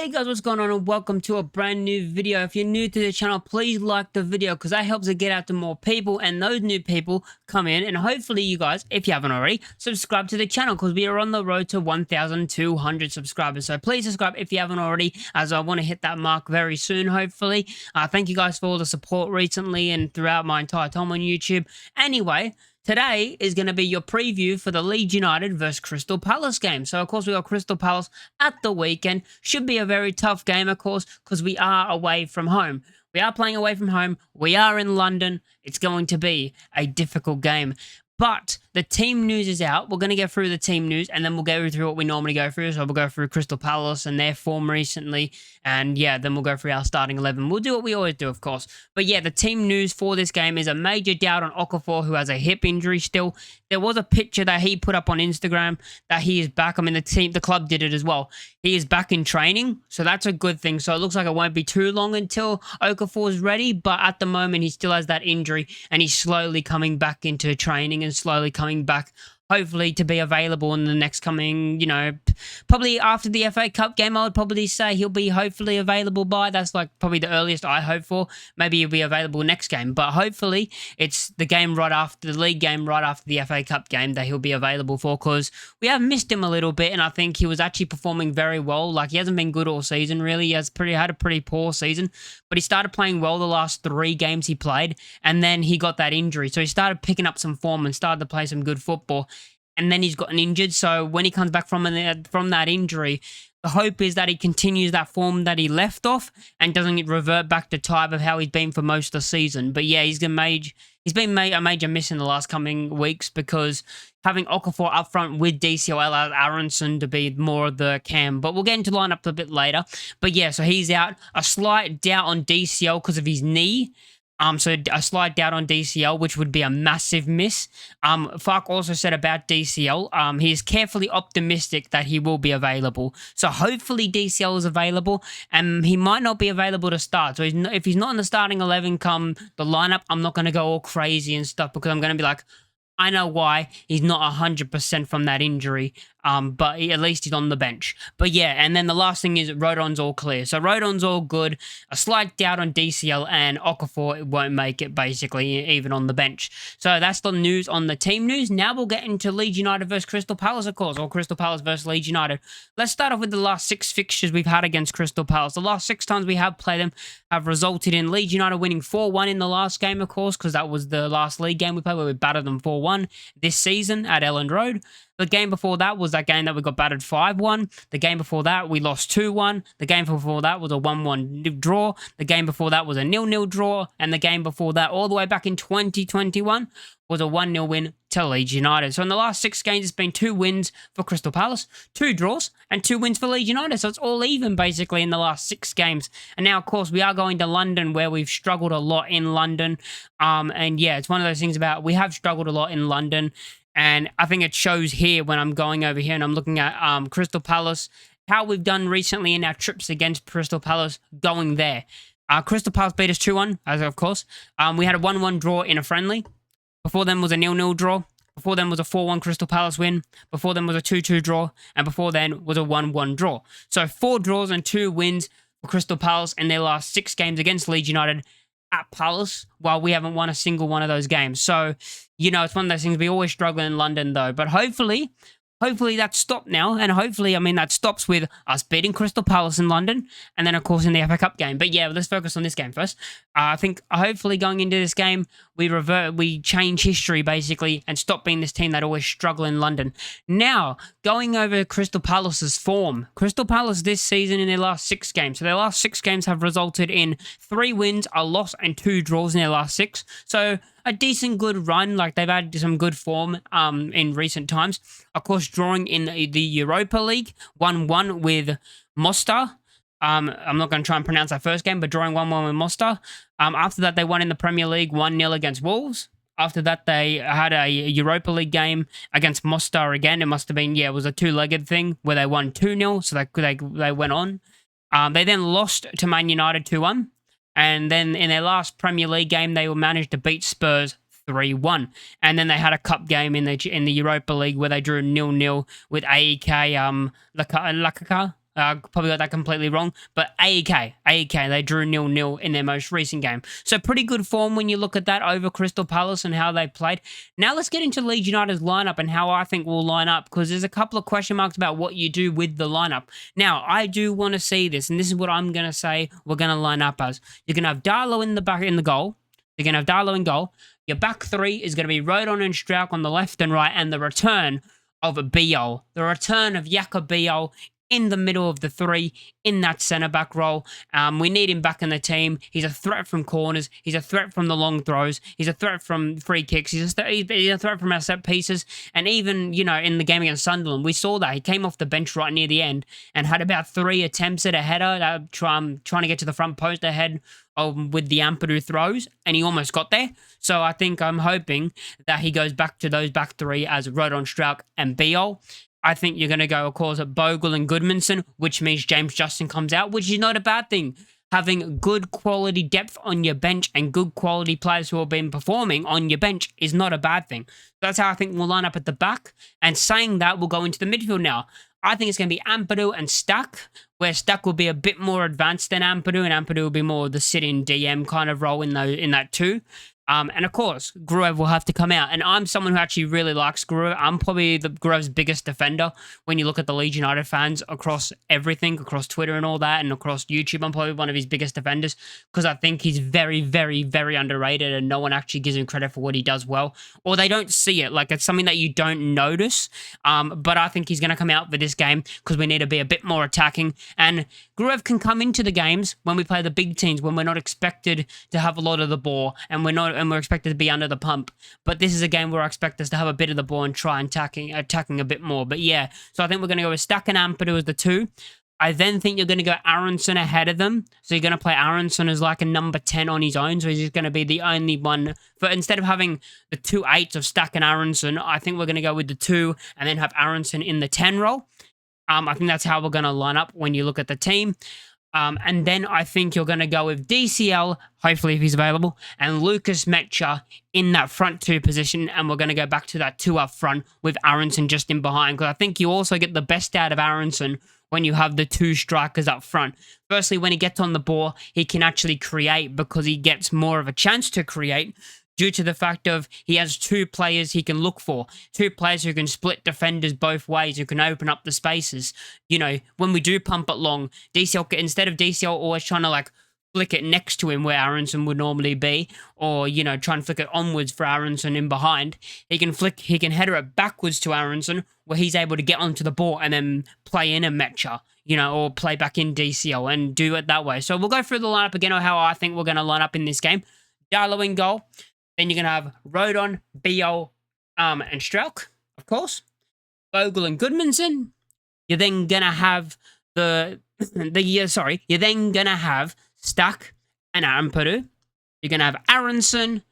Hey guys, what's going on and welcome to a brand new video. If you're new to the channel, please like the video because that helps it get out to more people and those new people come in, and hopefully you guys, if you haven't already, subscribe to the channel because we are on the road to 1,200 subscribers. So please subscribe if you haven't already, as I want to hit that mark very soon, hopefully. Thank you guys for all the support recently and throughout my entire time on YouTube. Anyway, today is going to be your preview for the Leeds United versus Crystal Palace game. So, of course, we got Crystal Palace at the weekend. Should be a very tough game, of course, because we are away from home. We are playing away from home. We are in London. It's going to be a difficult game. But the team news is out. We're going to get through the team news and then we'll go through what we normally go through. So we'll go through Crystal Palace and their form recently. And yeah, then we'll go through our starting 11. We'll do what we always do, of course. But yeah, the team news for this game is a major doubt on Okafor, who has a hip injury still. There was a picture that he put up on Instagram that he is back. I mean, the club did it as well. He is back in training. So that's a good thing. So it looks like it won't be too long until Okafor is ready. But at the moment, he still has that injury and he's slowly coming back into training and slowly coming back, hopefully to be available in the next coming, probably after the FA Cup game, I would probably say he'll be hopefully available by. That's like probably the earliest I hope for. Maybe he'll be available next game, but hopefully it's the game right after the league game, right after the FA Cup game that he'll be available for, because we have missed him a little bit and I think he was actually performing very well. Like, he hasn't been good all season really. He had a pretty poor season, but he started playing well the last 3 games he played and then he got that injury. So he started picking up some form and started to play some good football. And then he's gotten injured. So when he comes back from that injury, the hope is that he continues that form that he left off and doesn't revert back to type of how he's been for most of the season. But yeah, he's been a major miss in the last coming weeks because having Okafor up front with DCL as Aronson to be more of the cam. But we'll get into lineup a bit later. But yeah, so he's out. A slight doubt on DCL because of his knee. So a slight doubt on DCL, which would be a massive miss. Fark also said about DCL, he is carefully optimistic that he will be available. So hopefully DCL is available, and he might not be available to start. So if he's not in the starting 11 come the lineup, I'm not going to go all crazy and stuff because I'm going to be like, I know why he's not 100% from that injury, but at least he's on the bench. But yeah, and then the last thing is Rodon's all clear. So Rodon's all good. A slight doubt on DCL and Okafor won't make it, basically, even on the bench. So that's the news on the team news. Now we'll get into Leeds United versus Crystal Palace, of course, or Crystal Palace versus Leeds United. Let's start off with the last 6 fixtures we've had against Crystal Palace. The last 6 times we have played them have resulted in Leeds United winning 4-1 in the last game, of course, because that was the last league game we played where we battered them 4-1 this season at Elland Road. The game before that was that game that we got battered 5-1. The game before that, we lost 2-1. The game before that was a 1-1 draw. The game before that was a 0-0 draw. And the game before that, all the way back in 2021, was a 1-0 win to Leeds United. So in the last 6 games, it's been 2 wins for Crystal Palace, 2 draws, and 2 wins for Leeds United. So it's all even, basically, in the last 6 games. And now, of course, we are going to London, where we've struggled a lot in London. And yeah, it's one of those things about we have struggled a lot in London. And I think it shows here when I'm going over here and I'm looking at Crystal Palace, how we've done recently in our trips against Crystal Palace going there. Crystal Palace beat us 2-1, as of course. We had a 1-1 draw in a friendly. Before them was a 0-0 draw. Before them was a 4-1 Crystal Palace win. Before them was a 2-2 draw. And before then was a 1-1 draw. So 4 draws and 2 wins for Crystal Palace in their last 6 games against Leeds United at Palace, while we haven't won a single one of those games. So, it's one of those things. We always struggle in London, though. But hopefully that's stopped now. And hopefully, that stops with us beating Crystal Palace in London. And then, of course, in the FA Cup game. But yeah, let's focus on this game first. I think hopefully going into this game, we change history, basically, and stop being this team that always struggle in London. Now, going over Crystal Palace's form. Crystal Palace this season in their last 6 games. So their last 6 games have resulted in 3 wins, a loss, and 2 draws in their last 6. So a decent good run. Like, they've had some good form in recent times. Of course, drawing in the Europa League, 1-1 with Mostar. I'm not going to try and pronounce that first game, but drawing 1-1 with Mostar. After that, they won in the Premier League 1-0 against Wolves. After that, they had a Europa League game against Mostar again. It must have been, it was a 2-legged thing where they won 2-0, so they went on. They then lost to Man United 2-1. And then in their last Premier League game, they managed to beat Spurs 3-1. And then they had a cup game in the Europa League where they drew 0-0 with AEK Lakaka. Probably got that completely wrong. But AEK, they drew 0-0 in their most recent game. So pretty good form when you look at that over Crystal Palace and how they played. Now let's get into Leeds United's lineup and how I think we'll line up, because there's a couple of question marks about what you do with the lineup. Now, I do want to see this, and this is what I'm going to say we're going to line up as. You're going to have Darlow in the goal. You're going to have Darlow in goal. Your back three is going to be Rodon and Strauch on the left and right, and the return of Biol. The return of Jakob Biol in the middle of the three, in that centre-back role. We need him back in the team. He's a threat from corners. He's a threat from the long throws. He's a threat from free kicks. He's a threat from our set pieces. And even, in the game against Sunderland, we saw that. He came off the bench right near the end and had about 3 attempts at a header, trying to get to the front post ahead with the Ampadu throws, and he almost got there. So I'm hoping that he goes back to those back three as Rodon, Strauch, and Biol. I think you're going to go, of course, at Bogle and Goodmanson, which means James Justin comes out, which is not a bad thing. Having good quality depth on your bench and good quality players who have been performing on your bench is not a bad thing. That's how I think we'll line up at the back. And saying that, we'll go into the midfield now. I think it's going to be Ampadu and Stack, where Stack will be a bit more advanced than Ampadu, and Ampadu will be more the sit-in DM kind of role in that too. And of course, Gruev will have to come out. And I'm someone who actually really likes Gruev. I'm probably Gruev's biggest defender when you look at the Leeds United fans across everything, across Twitter and all that, and across YouTube. I'm probably one of his biggest defenders because I think he's very, very, very underrated, and no one actually gives him credit for what he does well. Or they don't see it. Like, it's something that you don't notice. But I think he's going to come out for this game because we need to be a bit more attacking. And Gruev can come into the games when we play the big teams, when we're not expected to have a lot of the ball, and we're expected to be under the pump. But this is a game where I expect us to have a bit of the ball and try and attacking a bit more. But yeah, so I think we're going to go with Stack and Ampadu as the 2. I then think you're going to go Aronson ahead of them. So you're going to play Aronson as like a number 10 on his own. So he's just going to be the only one. But instead of having the 2 8s of Stack and Aronson, I think we're going to go with the 2 and then have Aronson in the 10 role. I think that's how we're going to line up when you look at the team. And then I think you're going to go with DCL, hopefully if he's available, and Lucas Mecha in that front 2 position, and we're going to go back to that 2 up front with Aronson just in behind, because I think you also get the best out of Aronson when you have the 2 strikers up front. Firstly, when he gets on the ball, he can actually create because he gets more of a chance to create, due to the fact of he has 2 players he can look for. 2 players who can split defenders both ways, who can open up the spaces. When we do pump it long, DCL, instead of DCL always trying to flick it next to him where Aronson would normally be, or, try and flick it onwards for Aronson in behind, he can header it backwards to Aronson where he's able to get onto the ball and then play in a Mecha, or play back in DCL and do it that way. So we'll go through the lineup again, or how I think we're going to line up in this game. Darlow in goal. Then you're going to have Rodon, Biol, and Strauch, of course. Bogle and Goodmanson. You're then going to have you're then going to have Stack and Ampadu. You're going to have Aronson.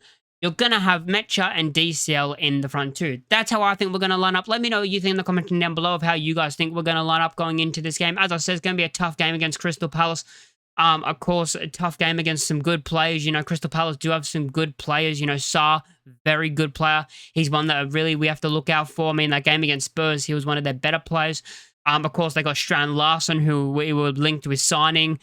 You're going to have Mecha and DCL in the front 2. That's how I think we're going to line up. Let me know what you think in the comments down below of how you guys think we're going to line up going into this game. As I said, it's going to be a tough game against Crystal Palace. Of course, a tough game against some good players. Crystal Palace do have some good players. Sarr, very good player. He's one that really we have to look out for. That game against Spurs, he was one of their better players. Of course, they got Strand Larson, who we were linked with signing.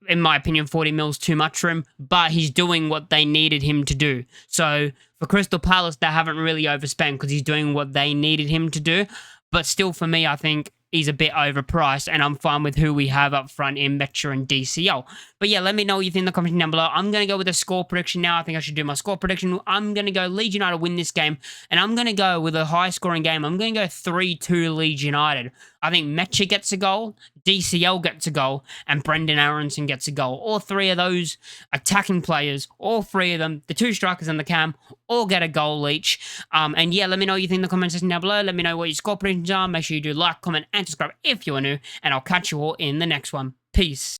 In my opinion, 40 mils too much for him, but he's doing what they needed him to do. So for Crystal Palace, they haven't really overspent because he's doing what they needed him to do. But still, for me, I think he's a bit overpriced, and I'm fine with who we have up front in Mecha and DCL. But yeah, let me know what you think in the comments down below. I'm going to go with a score prediction now. I think I should do my score prediction. I'm going to go Leeds United win this game, and I'm going to go with a high-scoring game. I'm going to go 3-2 Leeds United. I think Mecha gets a goal, DCL gets a goal, and Brendan Aronson gets a goal. All 3 of those attacking players, all 3 of them, the 2 strikers and the cam, all get a goal each. And yeah, let me know what you think in the comment section down below. Let me know what your score predictions are. Make sure you do like, comment, and subscribe if you are new, and I'll catch you all in the next one. Peace.